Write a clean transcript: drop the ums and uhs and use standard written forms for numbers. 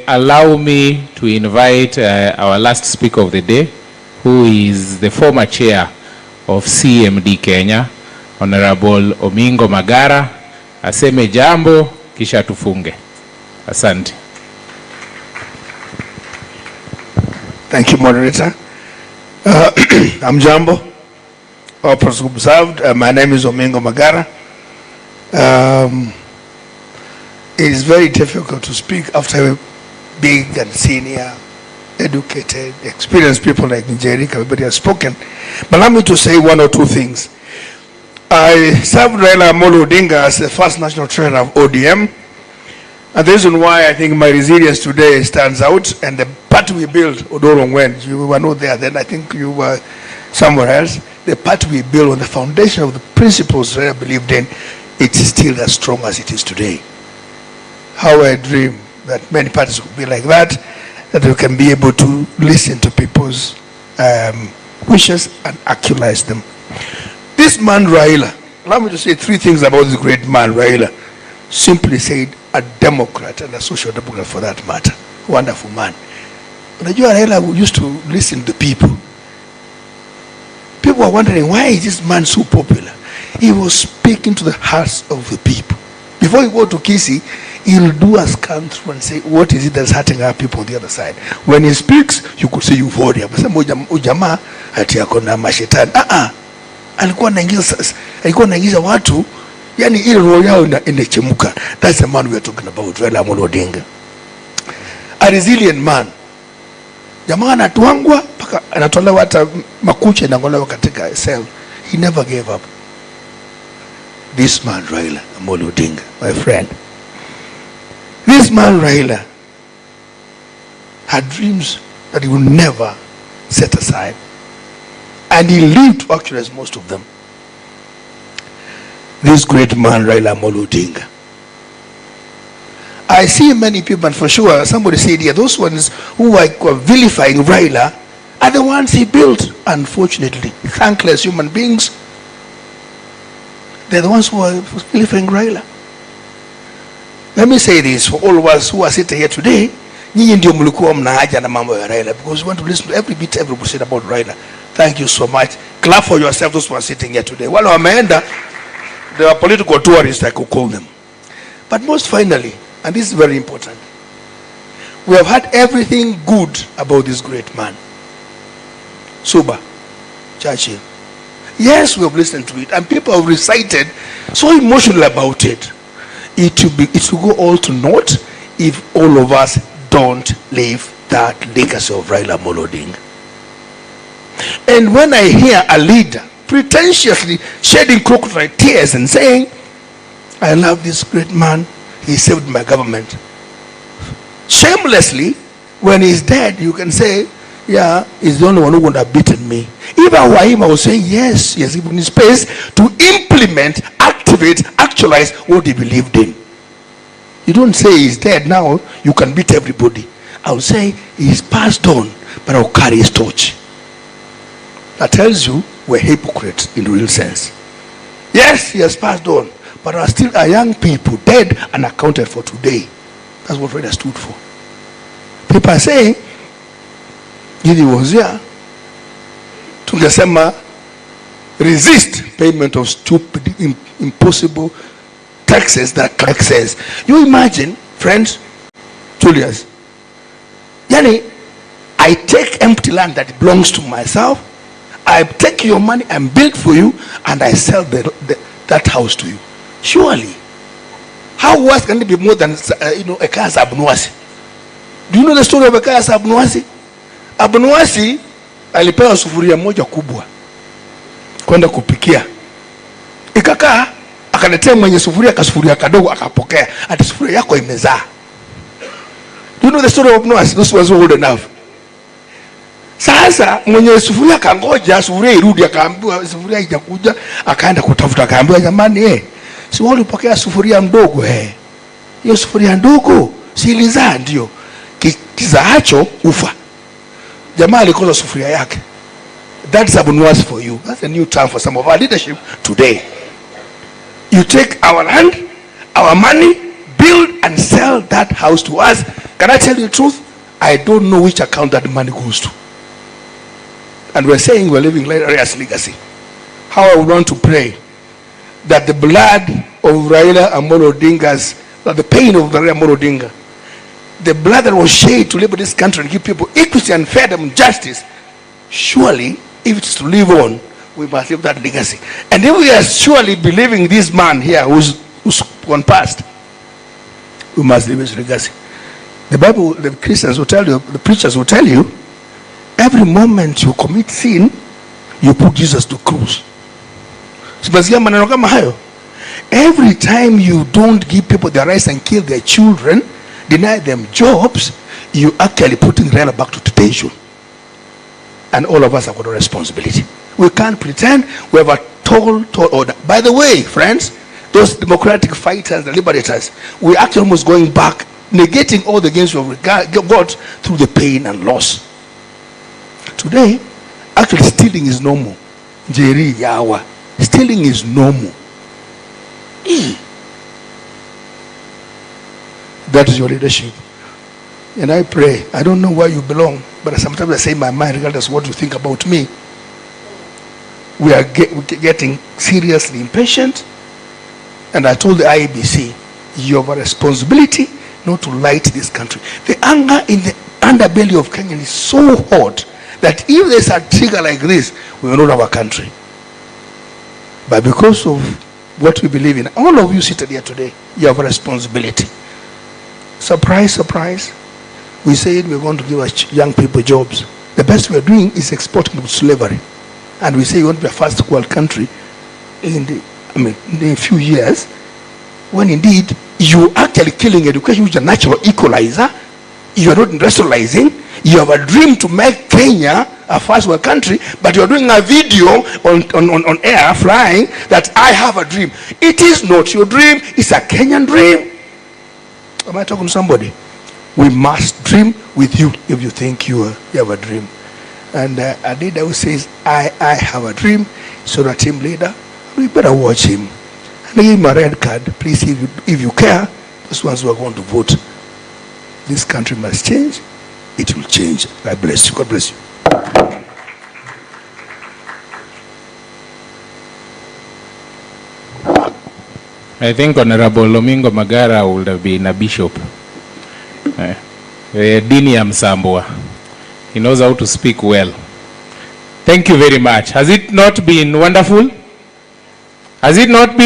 allow me to invite our last speaker of the day, who is the former chair of CMD Kenya, Honorable Omingo Magara, aseme jambo kisha tufunge. Asante. Thank you, moderator. I'm Jambo, observed. My name is Omingo Magara. It is very difficult to speak after big and senior, educated, experienced people like Njeri. Everybody has spoken. But allow me to say one or two things. I served Raila Odinga as the first national treasurer of ODM. And the reason why I think my resilience today stands out, and the party we built, Odorong, when you were not there then, I think you were somewhere else. The party we built on the foundation of the principles that I believed in, it's still as strong as it is today. How I dream that many parties would be like that we can be able to listen to people's wishes and actualize them. This man Raila, allow me to say three things about this great man Raila. Simply said, a Democrat and a social democrat for that matter. Wonderful man. Unajua Raila used to listen to people. People were wondering, why is this man so popular? He was speaking to the hearts of the people. Before he go to Kisi, he'll do a scan through and say, what is it that's hurting our people on the other side? When he speaks, you could say euphoria. Ujamaa ati yako na mashetani. Alikuwa anaingiza watu, yani ile roho yao inachemuka. That's the man we are talking about, Raila Odinga. A resilient man. Jamaa anatuangwa paka anatolewa hata makucha na ngolewa katika cell. He never gave up. This man Raila Odinga, my friend. This man Raila had dreams that he would never set aside. And he lived to actualize most of them. This great man Raila Odinga. I see many people, and for sure somebody said here, those ones who are vilifying Raila are the ones he built. Unfortunately, thankless human beings. They're the ones who are vilifying Raila. Let me say this for all of us who are sitting here today. Nyinyi ndio mlikuwa mna haja na mambo ya Raila, because we want to listen to every bit everybody said about Raila. Thank you so much. Clap for yourself, those who are sitting here today. Wale wameenda, they are political tourists, I could call them. But most finally, and this is very important, we have had everything good about this great man. Suba, Churchill. Yes, we have listened to it, and people have recited so emotionally about it. It will go all to naught if all of us don't live that legacy of Raila Odinga. And when I hear a leader pretentiously shedding crocodile tears and saying, I love this great man, he saved my government. Shamelessly, when he's dead, you can say, yeah, he's the only one who would have beaten me. If I were him, I would say, yes, he has given him space to implement, activate, actualize what he believed in. You don't say he's dead now, you can beat everybody. I would say he's passed on, but I'll carry his torch. That tells you we're hypocrites in the real sense. Yes, he has passed on, but are still a young people dead and accounted for today. That's what Raila stood for. People are saying, if he was here, tungesema resist payment of stupid, impossible taxes that clerk says. You imagine, friends, Julius, yani, I take empty land that belongs to myself, I take your money and build for you, and I sell that house to you. Surely, how worse can it be more than a car as Abnuasi? Do you know the story of a car as Abnuasi? Abnuasi alipewa sufuria moja kubwa kwenda kupikia. Ikakaa akaletea mwenye sufuria kasufuria kadogo akapokea. Ati sufuria yako imezaa. Do you know the story of Abnuasi? Those was old enough. Sasa mwenye sufuria kangoja sufuria irudi, akaambiwa sufuria haijakuja, akaenda kutafuta, akaambiwa jamani si wao ulipokea sufuria mdogo hiyo sufuria ndogo si ilizaa, ndio kizaacho ufa. Jamaa alikosa sufuria yake. That's Abnuasi for you. That's a new term for some of our leadership today. You take our land, our money, build and sell that house to us, Can I tell you the truth? I don't know which account that money goes to. And we're saying we're living Raila's legacy. How I would want to pray that the blood of Raila and Odinga's, that the pain of Raila and Odinga, the blood that was shed to live in this country and give people equity and fairness and justice, surely, if it's to live on, we must live that legacy. And if we are surely believing this man here who's gone past, we must live his legacy. The Bible, the Christians will tell you, the preachers will tell you, every moment you commit sin, you put Jesus to cross. Every time you don't give people their rights and kill their children, deny them jobs, you actually putting Raila back to detention. And all of us have got a responsibility. We can't pretend we have a tall order. By the way, friends, those democratic fighters, the liberators, we actually almost going back, negating all the gains we have got through the pain and loss. Today, actually stealing is normal. Jerry Yawa. Stealing is normal. That is your leadership. And I pray, I don't know where you belong, but sometimes I say in my mind, regardless of what you think about me, we are getting seriously impatient. And I told the IEBC, you have a responsibility not to light this country. The anger in the underbelly of Kenya is so hot that if there's a trigger like this, we will not have a country. But because of what we believe in, all of you seated here today, you have a responsibility. Surprise, surprise. We said we're going to give our young people jobs. The best we're doing is exporting them to slavery. And we say we want to be a first world country in a few years, when indeed you actually killing education, which is a natural equalizer. You are not industrializing. You have a dream to make Kenya a first world country, but you are doing a video on air flying that I have a dream. It is not your dream, it's a Kenyan dream. Am I talking to somebody? We must dream with you if you think you have a dream. And a leader who says, I have a dream, so the team leader, we better watch him. And give him a red card. Please, if you care, those ones who are going to vote. This country must change. It will change. God bless you. God bless you. I think Honorable Omingo Magara would have been a bishop. Dini ya Msambwa. He knows how to speak well. Thank you very much. Has it not been wonderful? Has it not been